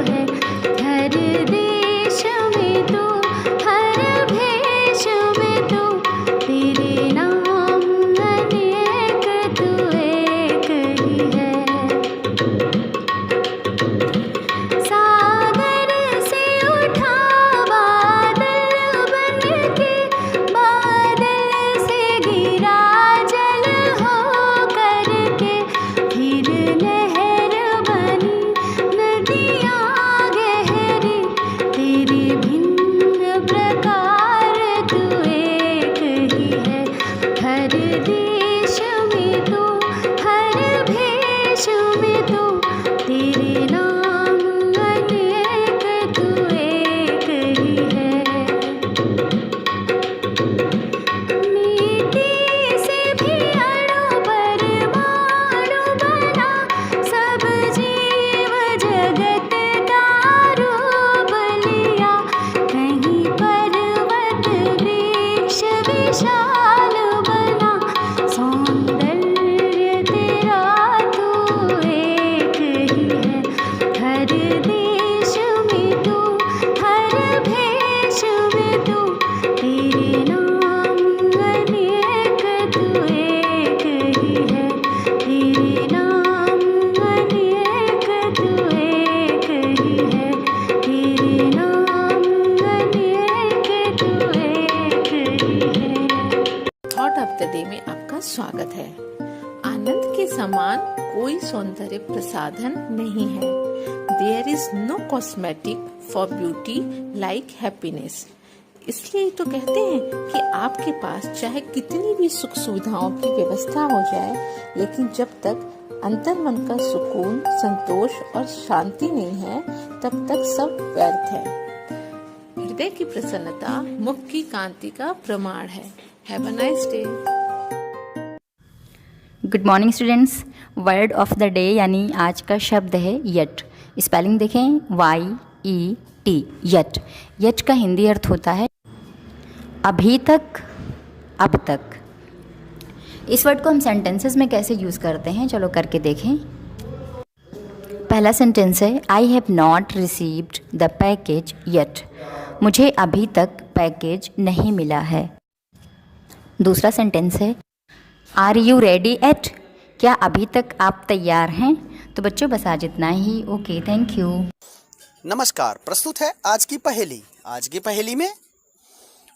है। हर देश में तू, हर भेष में तू, तेरे नाम अनेक, तू एक ही है। सागर से उठा बादल बनके, बादल से गिरा जल हो करके, फिर लहर बनी नदियाँ गहरी, तेरे भिन्न प्रकार तू एक ही है। हर देश में तू, हर भेष में तू, तेरे नाम अनेक, तू एक ही है। मिट्टी से भी अणु परमाणु बना, सब जीव जगत का रूप लिया। कहीं पर्वत वृक्ष विशाल बना, सौंदर्य तेरा तू एक ही है। हर देश में तू, हर भेष में तू, तेरे नाम अनेक, तू एक ही है। तेरे नाम अनेक, तू एक ही है। तेरे नाम अनेक, तू एक ही है। थॉट ऑफ द डे में आपका स्वागत है। आनंद के समान कोई सौंदर्य प्रसाधन नहीं है। There is no cosmetic for beauty like happiness. इसलिए तो कहते हैं कि आपके पास चाहे कितनी भी सुख सुविधाओं की व्यवस्था हो जाए, लेकिन जब तक अंतर मन का सुकून, संतोष और शांति नहीं है, तब तक सब व्यर्थ है। हृदय की प्रसन्नता मुख की कांति का प्रमाण है। Have a nice day. Good morning students. Word of the day यानी आज का शब्द है यट। स्पेलिंग देखें, YET, यट। यट का हिंदी अर्थ होता है अभी तक, अब तक। इस वर्ड को हम सेंटेंसेस में कैसे यूज़ करते हैं, चलो करके देखें। पहला सेंटेंस है I have not received the package yet. मुझे अभी तक पैकेज नहीं मिला है। दूसरा सेंटेंस है आर यू रेडी एट। क्या अभी तक आप तैयार हैं? तो बच्चों बस आज इतना ही। Okay, thank you. नमस्कार, प्रस्तुत है आज की पहेली। आज की पहेली में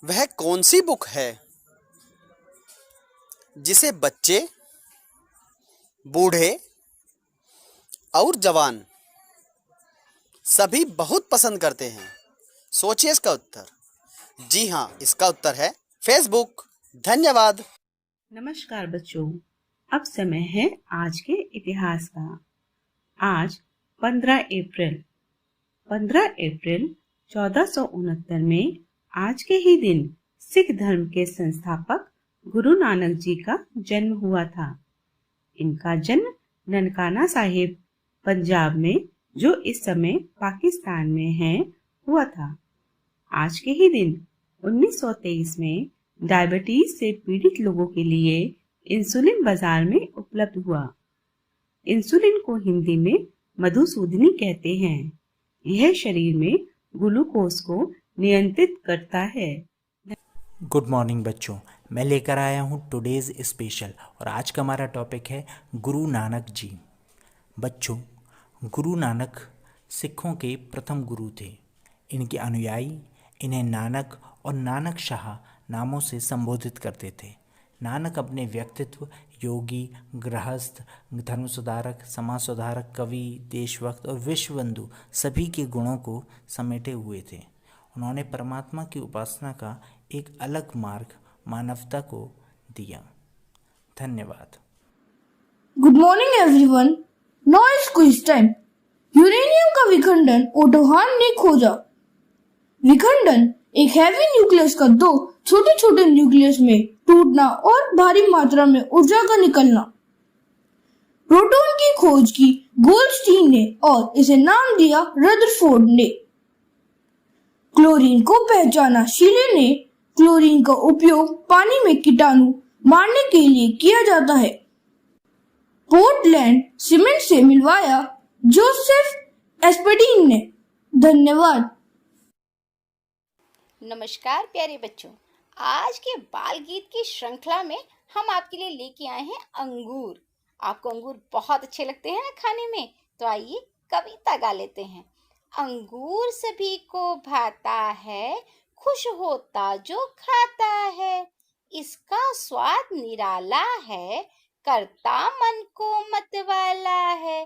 वह कौन सी बुक है जिसे बच्चे, बूढ़े और जवान सभी बहुत पसंद करते हैं? सोचिए इसका उत्तर। जी हाँ, इसका उत्तर है फेसबुक। धन्यवाद। नमस्कार बच्चों, अब समय है आज के इतिहास का। आज 15 अप्रैल 1469 में आज के ही दिन सिख धर्म के संस्थापक गुरु नानक जी का जन्म हुआ था। इनका जन्म ननकाना साहिब, पंजाब में, जो इस समय पाकिस्तान में है, हुआ था। आज के ही दिन 1923 में डायबिटीज से पीड़ित लोगों के लिए इंसुलिन बाजार में उपलब्ध हुआ। इंसुलिन को हिंदी में मधुसूदनी कहते हैं। यह शरीर में ग्लूकोज को नियंत्रित करता है। गुड मॉर्निंग बच्चों, मैं लेकर आया हूँ टुडेज स्पेशल और आज का हमारा टॉपिक है गुरु नानक जी। बच्चों, गुरु नानक सिखों के प्रथम गुरु थे। इनके अनुयायी इन्हें नानक और नानक शाह नामों से संबोधित करते थे। नानक अपने व्यक्तित्व योगी, गृहस्थ, धर्म सुधारक, समाज सुधारक, कवि, देशभक्त और विश्वबंधु सभी के गुणों को समेटे हुए थे। उन्होंने परमात्मा की उपासना का एक अलग मार्ग मानवता को दिया। धन्यवाद। Good morning everyone. Now is quiz time. Uranium का विखंडन ओटो हान ने खोजा। विखंडन एक हैवी न्यूक्लियस का दो छोटे छोटे न्यूक्लियस में टूटना और भारी मात्रा में ऊर्जा का निकलना। प्रोटॉन की खोज की गोल्डस्टीन ने और इसे नाम दिया रदरफोर्ड ने। क्लोरीन को पहचाना शीले ने। क्लोरीन का उपयोग पानी में कीटाणु मारने के लिए किया जाता है। पोर्टलैंड सीमेंट से मिलवाया जोसेफ एस्परडीन ने। धन्यवाद। नमस्कार प्यारे बच्चों, आज के बाल गीत की श्रृंखला में हम आपके लिए लेके आए हैं अंगूर। आपको अंगूर बहुत अच्छे लगते हैं ना खाने में, तो आइए कविता गा लेते हैं। अंगूर सभी को भाता है, खुश होता जो खाता है। इसका स्वाद निराला है, करता मन को मतवाला है।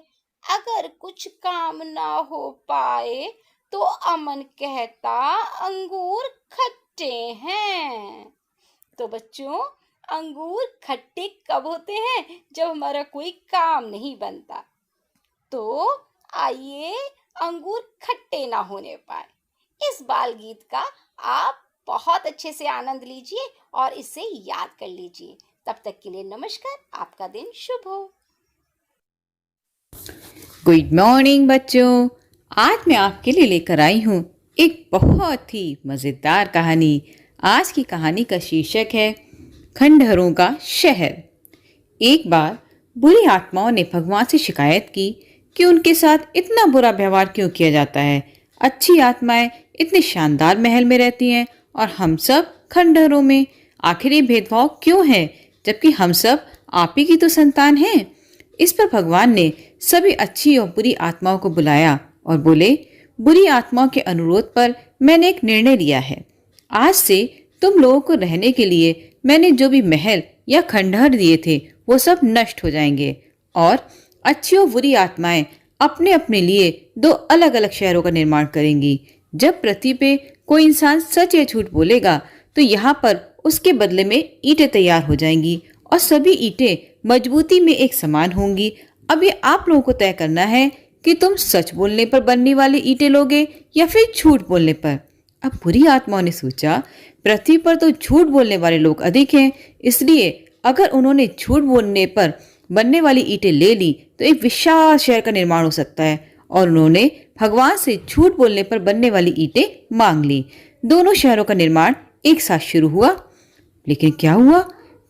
अगर कुछ काम ना हो पाए तो अमन कहता अंगूर खट्टे हैं। तो बच्चों, अंगूर खट्टे कब होते हैं? जब हमारा कोई काम नहीं बनता। तो आइए अंगूर खट्टे ना होने पाए, इस बाल गीत का आप बहुत अच्छे से आनंद लीजिए और इसे याद कर लीजिए। तब तक के लिए नमस्कार, आपका दिन शुभ हो। गुड मॉर्निंग बच्चों, आज मैं आपके लिए लेकर आई हूँ एक बहुत ही मज़ेदार कहानी। आज की कहानी का शीर्षक है खंडहरों का शहर। एक बार बुरी आत्माओं ने भगवान से शिकायत की कि उनके साथ इतना बुरा व्यवहार क्यों किया जाता है। अच्छी आत्माएं इतने शानदार महल में रहती हैं और हम सब खंडहरों में। आखिर ये भेदभाव क्यों है, जबकि हम सब आप ही की तो संतान हैं। इस पर भगवान ने सभी अच्छी और बुरी आत्माओं को बुलाया और बोले, बुरी आत्माओं के अनुरोध पर मैंने एक निर्णय लिया है। आज से तुम लोगों को रहने के लिए मैंने जो भी महल या खंडहर दिए थे वो सब नष्ट हो जाएंगे और अच्छी और बुरी आत्माएं अपने अपने लिए दो अलग अलग शहरों का निर्माण करेंगी। जब पृथ्वी पे कोई इंसान सच या झूठ बोलेगा तो यहाँ पर उसके बदले में ईंटें तैयार हो जाएंगी और सभी ईंटें मजबूती में एक समान होंगी। अब ये आप लोगों को तय करना है कि तुम सच बोलने पर बनने वाली ईंटें लोगे या फिर झूठ बोलने पर। अब बुरी आत्माओं ने सोचा, पृथ्वी पर तो झूठ बोलने वाले लोग अधिक हैं, इसलिए अगर उन्होंने झूठ बोलने पर बनने वाली ईंटें ले ली तो एक विशाल शहर का निर्माण हो सकता है। और उन्होंने भगवान से झूठ बोलने पर बनने वाली ईंटें मांग ली। दोनों शहरों का निर्माण एक साथ शुरू हुआ। लेकिन क्या हुआ,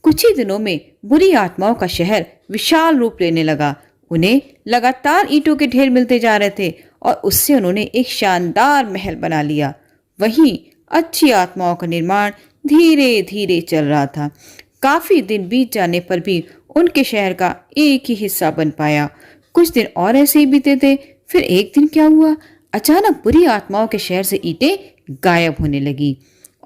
कुछ ही दिनों में बुरी आत्माओं का शहर विशाल रूप लेने लगा। उन्हें लगातार ईंटों के ढेर मिलते जा रहे थे और उससे उन्होंने एक शानदार महल बना लिया। वहीं अच्छी आत्माओं का निर्माण धीरे धीरे चल रहा था। काफी दिन बीत जाने पर भी उनके शहर का एक ही हिस्सा बन पाया। कुछ दिन और ऐसे ही बीते थे। फिर एक दिन क्या हुआ, अचानक बुरी आत्माओं के शहर से ईंटें गायब होने लगी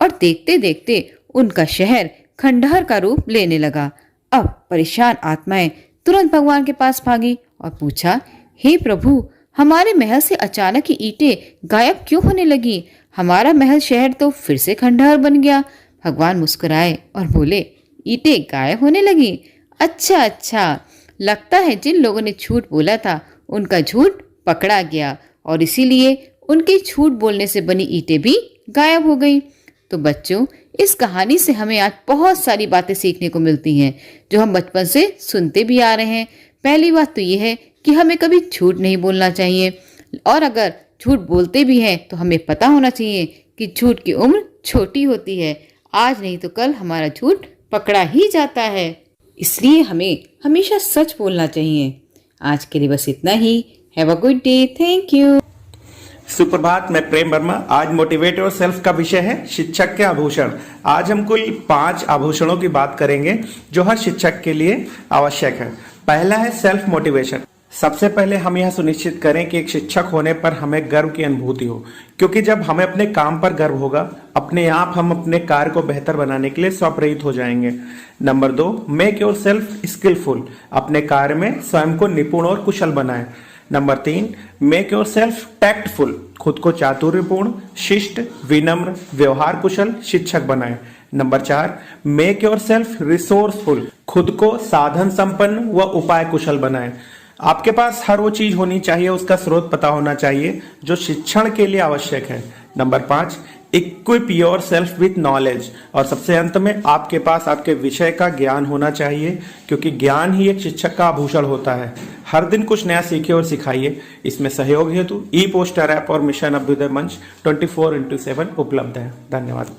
और देखते देखते उनका शहर खंडहर का रूप लेने लगा। अब परेशान आत्माएं तुरंत भगवान के पास भागी और पूछा, हे प्रभु, हमारे महल से अचानक ही ईंटें गायब क्यों होने लगी? हमारा महल शहर तो फिर से खंडहर बन गया। भगवान मुस्कुराए और बोले, ईंटें गायब होने लगी? अच्छा, लगता है जिन लोगों ने झूठ बोला था उनका झूठ पकड़ा गया और इसीलिए उनके झूठ बोलने से बनी ईंटें भी गायब हो गई। तो बच्चों, इस कहानी से हमें आज बहुत सारी बातें सीखने को मिलती हैं जो हम बचपन से सुनते भी आ रहे हैं। पहली बात तो ये है कि हमें कभी झूठ नहीं बोलना चाहिए और अगर झूठ बोलते भी हैं तो हमें पता होना चाहिए कि झूठ की उम्र छोटी होती है। आज नहीं तो कल हमारा झूठ पकड़ा ही जाता है, इसलिए हमें हमेशा सच बोलना चाहिए। आज के लिए बस इतना ही। Have a good day. Thank you. सुप्रभात, मैं प्रेम वर्मा। आज मोटिवेट योर सेल्फ का विषय है शिक्षक के आभूषण। आज हम कुल 5 आभूषणों की बात करेंगे जो हर शिक्षक के लिए आवश्यक है। पहला है सेल्फ मोटिवेशन। सबसे पहले हम यह सुनिश्चित करें कि एक शिक्षक होने पर हमें गर्व की अनुभूति हो, क्योंकि जब हमें अपने काम पर गर्व होगा, अपने आप हम अपने कार्य को बेहतर बनाने के लिए स्वप्रेरित हो जाएंगे। Number 2, make yourself skilful. अपने कार्य में स्वयं को निपुण और कुशल बनाएं। Number 3, make yourself tactful. खुद को चातुर्यपूर्ण, शिष्ट, विनम्र, व्यवहार कुशल शिक्षक बनाएं। Number 4, make yourself resourceful. खुद को साधन संपन्न व उपाय कुशल बनाएं। आपके पास हर वो चीज होनी चाहिए, उसका स्रोत पता होना चाहिए जो शिक्षण के लिए आवश्यक है। Number 5, equip your self with knowledge. और सबसे अंत में आपके पास आपके विषय का ज्ञान होना चाहिए, क्योंकि ज्ञान ही एक शिक्षक का आभूषण होता है। हर दिन कुछ नया सीखिए और सिखाइए। इसमें सहयोग हेतु ई पोस्टर ऐप और मिशन अभ्युदय मंच 24/7 उपलब्ध है। धन्यवाद।